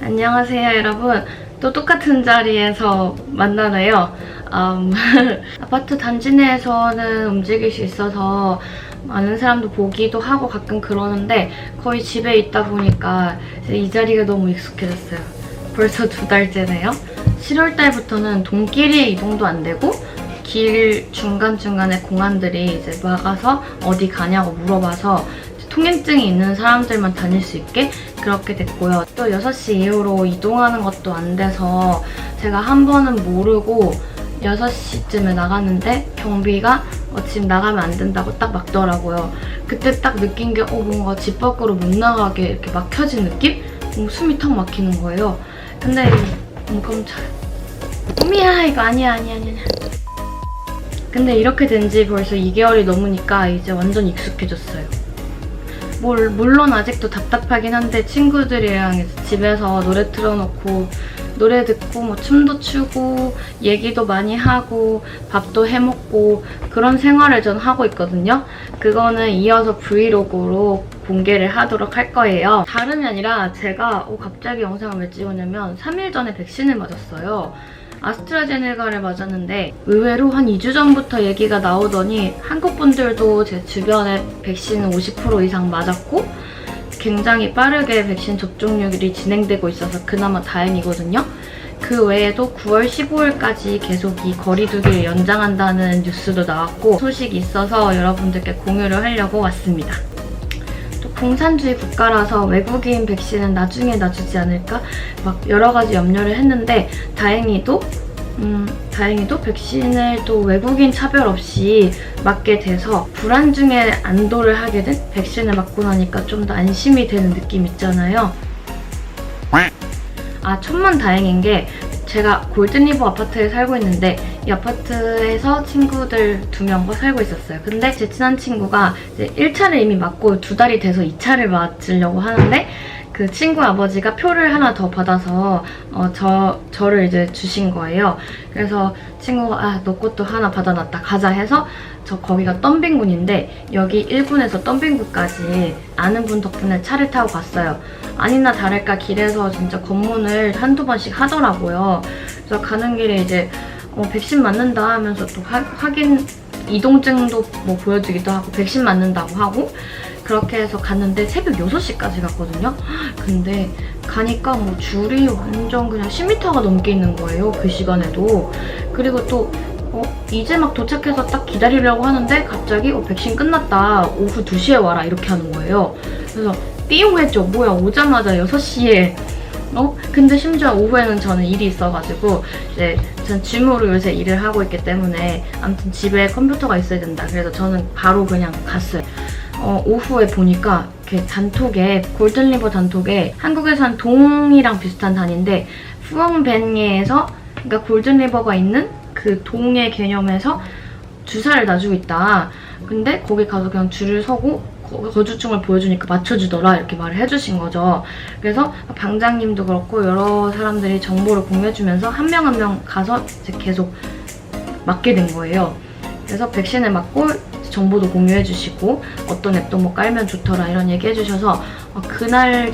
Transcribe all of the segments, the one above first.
안녕하세요 여러분. 또 똑같은 자리에서 만나네요. 아파트 단지 내에서는 움직일 수 있어서 많은 사람도 보기도 하고 가끔 그러는데 거의 집에 있다 보니까 이제 이 자리가 너무 익숙해졌어요. 벌써 2달째네요. 7월달부터는 돈길이 이동도 안 되고 길 중간중간에 공안들이 이제 막아서 어디 가냐고 물어봐서 통행증이 있는 사람들만 다닐 수 있게 그렇게 됐고요. 또 6시 이후로 이동하는 것도 안 돼서 제가 한 번은 모르고 6시쯤에 나갔는데 경비가 지금 나가면 안 된다고 딱 막더라고요. 그때 딱 느낀 게 뭔가 집 밖으로 못 나가게 이렇게 막혀진 느낌? 숨이 턱 막히는 거예요. 근데 깜짝 꿈이야 이거 아니야. 근데 이렇게 된 지 벌써 2개월이 넘으니까 이제 완전 익숙해졌어요. 물론 아직도 답답하긴 한데 친구들이랑 집에서 노래 틀어놓고 노래 듣고 춤도 추고 얘기도 많이 하고 밥도 해먹고 그런 생활을 전 하고 있거든요. 그거는 이어서 브이로그로 공개를 하도록 할 거예요. 다름이 아니라 제가 갑자기 영상을 왜 찍었냐면 3일 전에 백신을 맞았어요. 아스트라제네카를 맞았는데 의외로 한 2주 전부터 얘기가 나오더니 한국 분들도 제 주변에 백신은 50% 이상 맞았고 굉장히 빠르게 백신 접종률이 진행되고 있어서 그나마 다행이거든요. 그 외에도 9월 15일까지 계속 이 거리두기를 연장한다는 뉴스도 나왔고 소식이 있어서 여러분들께 공유를 하려고 왔습니다. 또 공산주의 국가라서 외국인 백신은 나중에 놔주지 않을까 막 여러 가지 염려를 했는데 다행히도 백신을 또 외국인 차별 없이 맞게 돼서 불안 중에 안도를 하게 된 백신을 맞고 나니까 좀 더 안심이 되는 느낌 있잖아요. 천만 다행인 게 제가 골든리버 아파트에 살고 있는데 이 아파트에서 친구들 2명과 살고 있었어요. 근데 제 친한 친구가 이제 1차를 이미 맞고 2달이 돼서 2차를 맞으려고 하는데 그 친구 아버지가 표를 하나 더 받아서 저를 이제 주신 거예요. 그래서 친구가 너 것도 하나 받아놨다 가자 해서 저 거기가 덤빙군인데 여기 1군에서 덤빙군까지 아는 분 덕분에 차를 타고 갔어요. 아니나 다를까 길에서 진짜 검문을 한두 번씩 하더라고요. 그래서 가는 길에 이제 백신 맞는다 하면서 또 확인 이동증도 보여주기도 하고 백신 맞는다고 하고 그렇게 해서 갔는데 새벽 6시까지 갔거든요. 근데 가니까 줄이 완전 그냥 10m가 넘게 있는 거예요. 그 시간에도. 그리고 또 이제 막 도착해서 딱 기다리려고 하는데 갑자기 백신 끝났다. 오후 2시에 와라. 이렇게 하는 거예요. 그래서 띠용했죠. 뭐야 오자마자 6시에 근데 심지어 오후에는 저는 일이 있어가지고 이제 전 줌으로 요새 일을 하고 있기 때문에 아무튼 집에 컴퓨터가 있어야 된다. 그래서 저는 바로 그냥 갔어요. 오후에 보니까 이렇게 단톡에 골든리버 단톡에 한국에서 한 동이랑 비슷한 단인데 푸엉벤예에서 그러니까 골든리버가 있는 그 동의 개념에서 주사를 놔주고 있다. 근데 거기 가서 그냥 줄을 서고 거주증을 보여주니까 맞춰주더라 이렇게 말을 해주신 거죠. 그래서 방장님도 그렇고 여러 사람들이 정보를 공유해주면서 한 명 한 명 가서 이제 계속 맞게 된 거예요. 그래서 백신을 맞고 정보도 공유해주시고 어떤 앱도 깔면 좋더라 이런 얘기 해주셔서 그날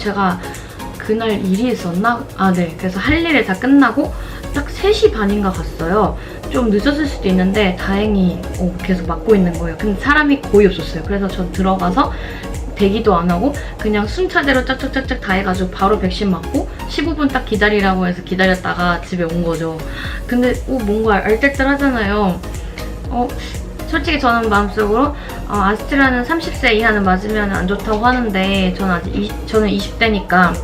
일이 있었나? 네. 그래서 할 일을 다 끝나고 딱 3시 반인가 갔어요. 좀 늦었을 수도 있는데 다행히 계속 맞고 있는 거예요. 근데 사람이 거의 없었어요. 그래서 전 들어가서 대기도 안 하고 그냥 순차대로 짝짝짝짝 다 해가지고 바로 백신 맞고 15분 딱 기다리라고 해서 기다렸다가 집에 온 거죠. 근데 뭔가 알뜰뜰하잖아요. 솔직히 저는 마음속으로 아스트라는 30세 이하는 맞으면 안 좋다고 하는데 저는 20대니까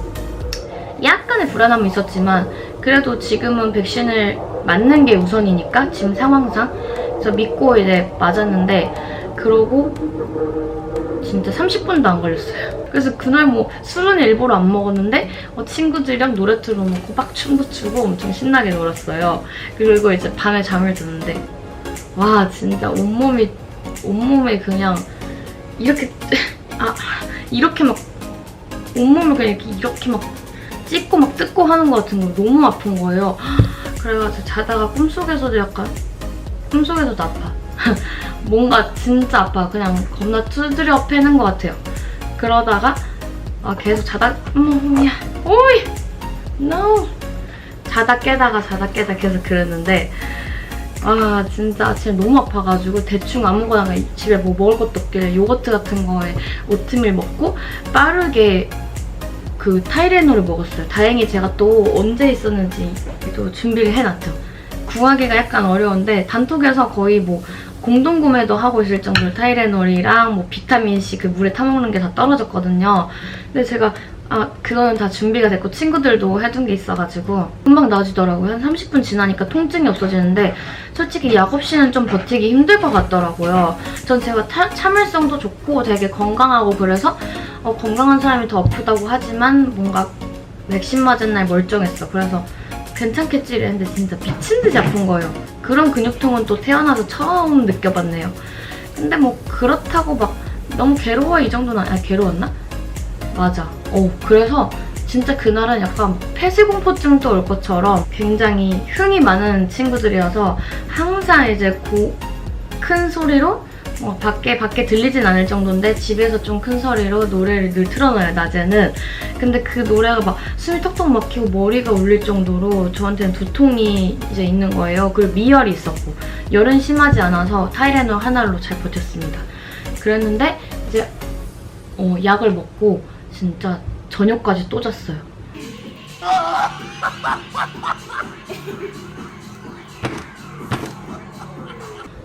약간의 불안함은 있었지만 그래도 지금은 백신을 맞는 게 우선이니까 지금 상황상 그래서 믿고 이제 맞았는데 그러고 진짜 30분도 안 걸렸어요. 그래서 그날 술은 일부러 안 먹었는데 친구들이랑 노래 틀어놓고 막 춤도 추고 엄청 신나게 놀았어요. 그리고 이제 밤에 잠을 드는데 와 진짜 온몸에 그냥 이렇게 이렇게 막 온몸을 그냥 이렇게 막 찢고 막 뜯고 하는 것 같은 거 너무 아픈 거예요. 그래가지고 자다가 꿈속에서도 아파. 뭔가 진짜 아파. 그냥 겁나 두드려 패는 것 같아요. 그러다가 계속 자다 오이! No! 자다 깨다가 계속 그랬는데 아 진짜 아침에 너무 아파가지고 대충 아무거나 집에 뭐 먹을 것도 없길래 요거트 같은 거에 오트밀 먹고 빠르게 그 타이레놀을 먹었어요. 다행히 제가 또 언제 있었는지 또 준비를 해놨죠. 구하기가 약간 어려운데 단톡에서 거의 뭐 공동구매도 하고 있을 정도로 타이레놀이랑 뭐 비타민C 그 물에 타먹는 게 다 떨어졌거든요. 근데 제가 그거는 다 준비가 됐고 친구들도 해둔 게 있어가지고 금방 나아지더라고요. 한 30분 지나니까 통증이 없어지는데 솔직히 약 없이는 좀 버티기 힘들 것 같더라고요. 전 제가 참을성도 좋고 되게 건강하고 그래서 건강한 사람이 더 아프다고 하지만 뭔가 백신 맞은 날 멀쩡했어. 그래서 괜찮겠지 이랬는데 진짜 미친 듯이 아픈 거예요. 그런 근육통은 또 태어나서 처음 느껴봤네요. 근데 뭐 그렇다고 막 너무 괴로워 이 정도는 괴로웠나? 맞아. 그래서 진짜 그날은 약간 폐쇄공포증도 올 것처럼 굉장히 흥이 많은 친구들이어서 항상 이제 큰 소리로 밖에 들리진 않을 정도인데 집에서 좀 큰 소리로 노래를 늘 틀어놔요, 낮에는. 근데 그 노래가 막 숨이 턱턱 막히고 머리가 울릴 정도로 저한테는 두통이 이제 있는 거예요. 그리고 미열이 있었고 열은 심하지 않아서 타이레놀 하나로 잘 버텼습니다. 그랬는데 이제 약을 먹고 진짜 저녁까지 또 잤어요.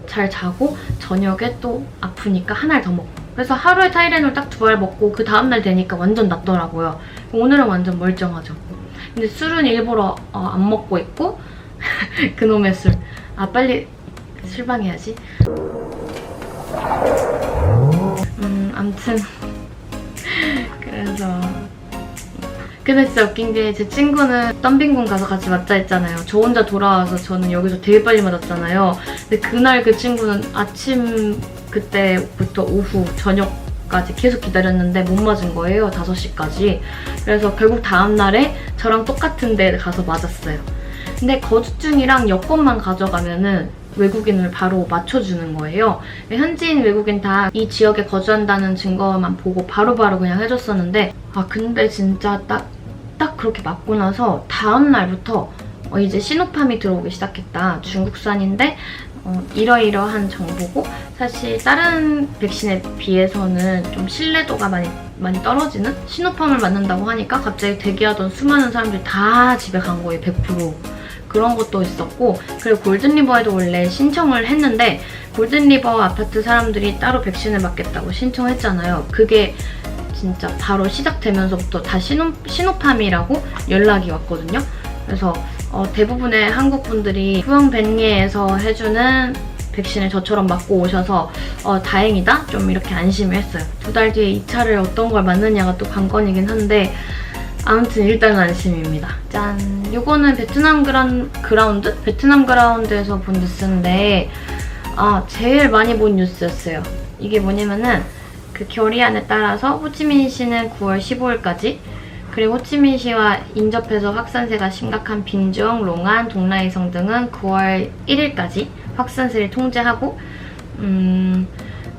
잘 자고 저녁에 또 아프니까 하나를 더 먹고 그래서 하루에 타이레놀 딱 2알 먹고 그 다음날 되니까 완전 낫더라고요. 오늘은 완전 멀쩡하죠. 근데 술은 일부러 안 먹고 있고 그놈의 술. 빨리 술방해야지. 암튼 그래서 근데 진짜 웃긴 게 제 친구는 덤빙군 가서 같이 맞자 했잖아요. 저 혼자 돌아와서 저는 여기서 되게 빨리 맞았잖아요. 근데 그날 그 친구는 아침 그때부터 오후 저녁까지 계속 기다렸는데 못 맞은 거예요. 5시까지. 그래서 결국 다음날에 저랑 똑같은 데 가서 맞았어요. 근데 거주증이랑 여권만 가져가면은 외국인을 바로 맞춰주는 거예요. 현지인 외국인 다 이 지역에 거주한다는 증거만 보고 바로바로 그냥 해줬었는데 근데 진짜 딱 그렇게 맞고 나서 다음 날부터 이제 시노팜이 들어오기 시작했다. 중국산인데 이러이러한 정보고 사실 다른 백신에 비해서는 좀 신뢰도가 많이 떨어지는 시노팜을 맞는다고 하니까 갑자기 대기하던 수많은 사람들이 다 집에 간 거예요. 100%. 그런 것도 있었고 그리고 골든리버에도 원래 신청을 했는데 골든리버 아파트 사람들이 따로 백신을 맞겠다고 신청했잖아요. 그게 진짜 바로 시작되면서부터 다 시노팜이라고 연락이 왔거든요. 그래서 대부분의 한국 분들이 후영벤리에서 해주는 백신을 저처럼 맞고 오셔서 다행이다? 좀 이렇게 안심을 했어요. 2달 뒤에 2차를 어떤 걸 맞느냐가 또 관건이긴 한데 아무튼 일단 안심입니다. 짠! 요거는 베트남 그라운드? 베트남 그라운드에서 본 뉴스인데 제일 많이 본 뉴스였어요. 이게 뭐냐면은 그 결의안에 따라서 호치민시는 9월 15일까지 그리고 호치민시와 인접해서 확산세가 심각한 빈중, 롱안, 동라이성 등은 9월 1일까지 확산세를 통제하고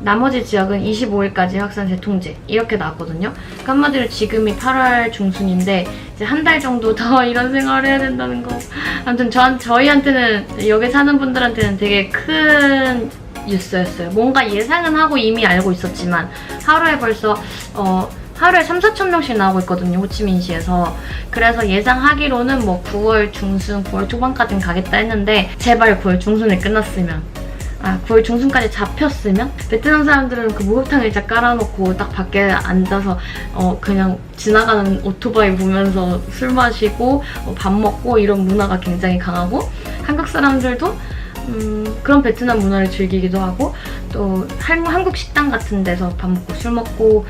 나머지 지역은 25일까지 확산세 통제 이렇게 나왔거든요. 그러니까 한마디로 지금이 8월 중순인데 이제 한 달 정도 더 이런 생활을 해야 된다는 거. 아무튼 저희한테는 여기 사는 분들한테는 되게 큰 뉴스였어요. 뭔가 예상은 하고 이미 알고 있었지만 하루에 벌써 하루에 3-4천 명씩 나오고 있거든요. 호치민시에서. 그래서 예상하기로는 뭐 9월 중순, 9월 초반까지는 가겠다 했는데 제발 9월 중순에 끝났으면 9월 중순까지 잡혔으면 베트남 사람들은 그 목욕탕 의자 깔아놓고 딱 밖에 앉아서 그냥 지나가는 오토바이 보면서 술 마시고 밥 먹고 이런 문화가 굉장히 강하고 한국 사람들도 그런 베트남 문화를 즐기기도 하고 또 한국 식당 같은 데서 밥 먹고 술 먹고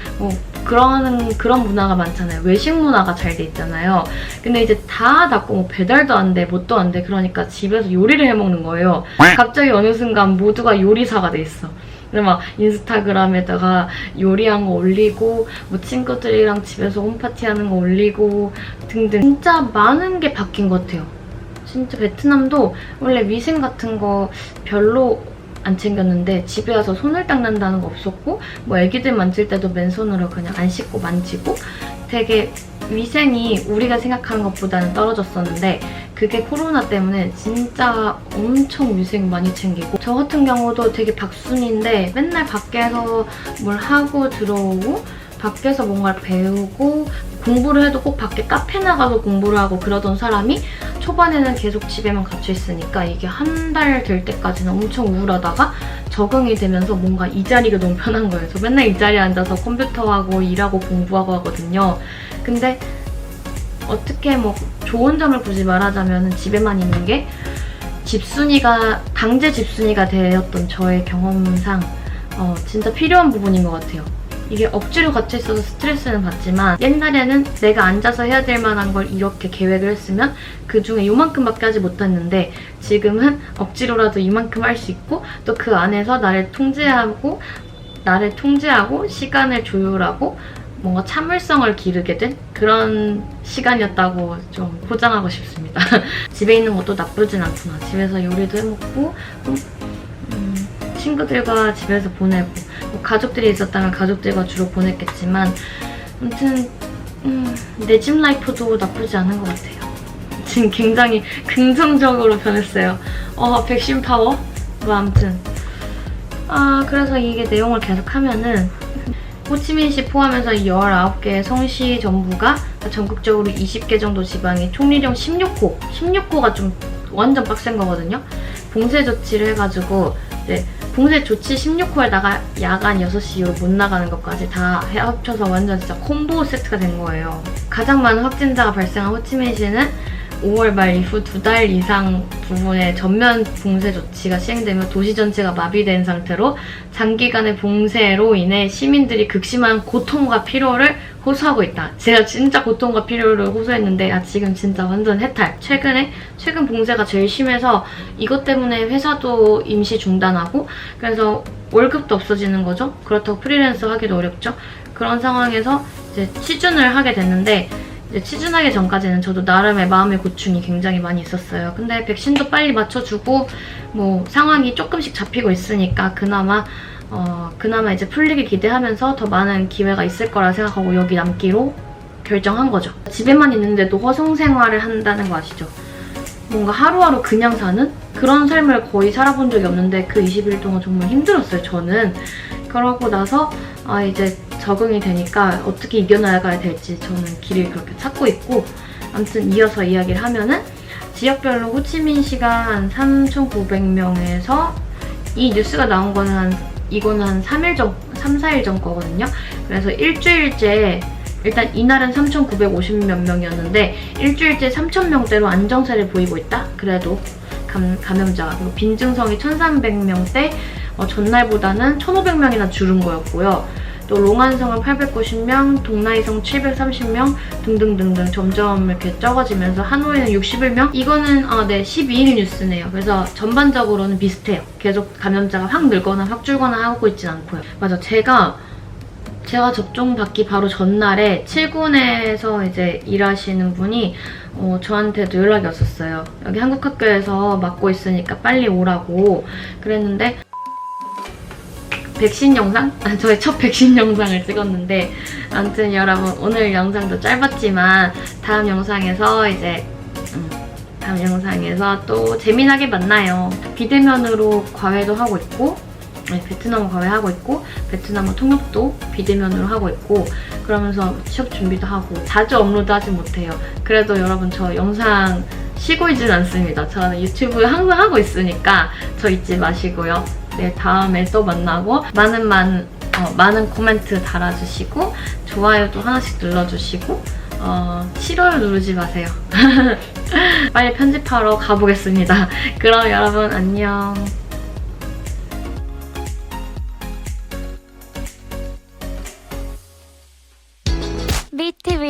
그런 문화가 많잖아요. 외식 문화가 잘 돼 있잖아요. 근데 이제 다 닫고 뭐 배달도 안 돼, 뭣도 안 돼. 그러니까 집에서 요리를 해 먹는 거예요. 갑자기 어느 순간 모두가 요리사가 돼 있어. 그래서 막 인스타그램에다가 요리한 거 올리고 뭐 친구들이랑 집에서 홈파티 하는 거 올리고 등등 진짜 많은 게 바뀐 것 같아요. 진짜 베트남도 원래 위생 같은 거 별로 안 챙겼는데 집에 와서 손을 닦는다는 거 없었고 뭐 애기들 만질 때도 맨손으로 그냥 안 씻고 만지고 되게 위생이 우리가 생각하는 것보다는 떨어졌었는데 그게 코로나 때문에 진짜 엄청 위생 많이 챙기고 저 같은 경우도 되게 박순인데 맨날 밖에서 뭘 하고 들어오고 밖에서 뭔가를 배우고 공부를 해도 꼭 밖에 카페 나가서 공부를 하고 그러던 사람이 초반에는 계속 집에만 갇혀 있으니까 이게 한 달 될 때까지는 엄청 우울하다가 적응이 되면서 뭔가 이 자리가 너무 편한 거예요. 저 맨날 이 자리에 앉아서 컴퓨터하고 일하고 공부하고 하거든요. 근데 어떻게 뭐 좋은 점을 굳이 말하자면 집에만 있는 게 강제 집순이가 되었던 저의 경험상 진짜 필요한 부분인 것 같아요. 이게 억지로 갇혀있어서 스트레스는 받지만 옛날에는 내가 앉아서 해야 될 만한 걸 이렇게 계획을 했으면 그중에 요만큼밖에 하지 못했는데 지금은 억지로라도 이만큼 할 수 있고 또 그 안에서 나를 통제하고 시간을 조율하고 뭔가 참을성을 기르게 된 그런 시간이었다고 좀 포장하고 싶습니다. 집에 있는 것도 나쁘진 않구나. 집에서 요리도 해먹고 친구들과 집에서 보내고 뭐 가족들이 있었다면 가족들과 주로 보냈겠지만 아무튼 내 집 라이프도 나쁘지 않은 것 같아요. 지금 굉장히 긍정적으로 변했어요. 백신 파워? 뭐 아무튼 그래서 이게 내용을 계속하면은 호치민시 포함해서 19개의 성시 정부가 전국적으로 20개 정도 지방이 총리령 16호가 좀 완전 빡센 거거든요. 봉쇄 조치를 해가지고 이제 봉쇄 조치 16호에다가 야간 6시 이후로 못 나가는 것까지 다 합쳐서 완전 진짜 콤보 세트가 된 거예요. 가장 많은 확진자가 발생한 호치민시는 5월 말 이후 2달 이상 부분에 전면 봉쇄 조치가 시행되며 도시 전체가 마비된 상태로 장기간의 봉쇄로 인해 시민들이 극심한 고통과 피로를 호소하고 있다. 제가 진짜 고통과 피로를 호소했는데 지금 진짜 완전 해탈. 최근 봉쇄가 제일 심해서 이것 때문에 회사도 임시 중단하고 그래서 월급도 없어지는 거죠. 그렇다고 프리랜서 하기도 어렵죠. 그런 상황에서 이제 취준을 하게 됐는데 이제 취준하기 전까지는 저도 나름의 마음의 고충이 굉장히 많이 있었어요. 근데 백신도 빨리 맞춰주고 뭐 상황이 조금씩 잡히고 있으니까 그나마 이제 풀리길 기대하면서 더 많은 기회가 있을 거라 생각하고 여기 남기로 결정한 거죠. 집에만 있는데도 허송 생활을 한다는 거 아시죠? 뭔가 하루하루 그냥 사는 그런 삶을 거의 살아본 적이 없는데 그 20일 동안 정말 힘들었어요, 저는. 그러고 나서 이제 적응이 되니까 어떻게 이겨나가야 될지 저는 길을 그렇게 찾고 있고 아무튼 이어서 이야기를 하면은 지역별로 호치민시가 한 3,900명에서 이 뉴스가 나온 거는 이거는 한 3, 4일 전 거거든요. 그래서 일주일째 일단 이날은 3,950몇 명이었는데 일주일째 3,000명대로 안정세를 보이고 있다. 그래도 감염자가. 그리고 빈증성이 1,300명대 전날보다는 1,500명이나 줄은 거였고요. 또 롱안성은 890명, 동나이성 730명 등등등등 점점 이렇게 적어지면서 하노이는 61명? 이거는 12일 뉴스네요. 그래서 전반적으로는 비슷해요. 계속 감염자가 확 늘거나 확 줄거나 하고 있진 않고요. 맞아, 제가 접종 받기 바로 전날에 7군에서 이제 일하시는 분이 저한테도 연락이 왔었어요. 여기 한국학교에서 맞고 있으니까 빨리 오라고 그랬는데 백신 영상? 저의 첫 백신 영상을 찍었는데 아무튼 여러분 오늘 영상도 짧았지만 다음 영상에서 또 재미나게 만나요. 비대면으로 과외도 하고 있고 베트남어 과외하고 있고 베트남어 통역도 비대면으로 하고 있고 그러면서 취업 준비도 하고 자주 업로드하지 못해요. 그래도 여러분 저 영상 쉬고 있진 않습니다. 저는 유튜브 항상 하고 있으니까 저 잊지 마시고요. 네, 다음에 또 만나고 많은 코멘트 달아주시고 좋아요도 하나씩 눌러주시고 싫어요 누르지 마세요. 빨리 편집하러 가보겠습니다. 그럼 여러분 안녕. BTV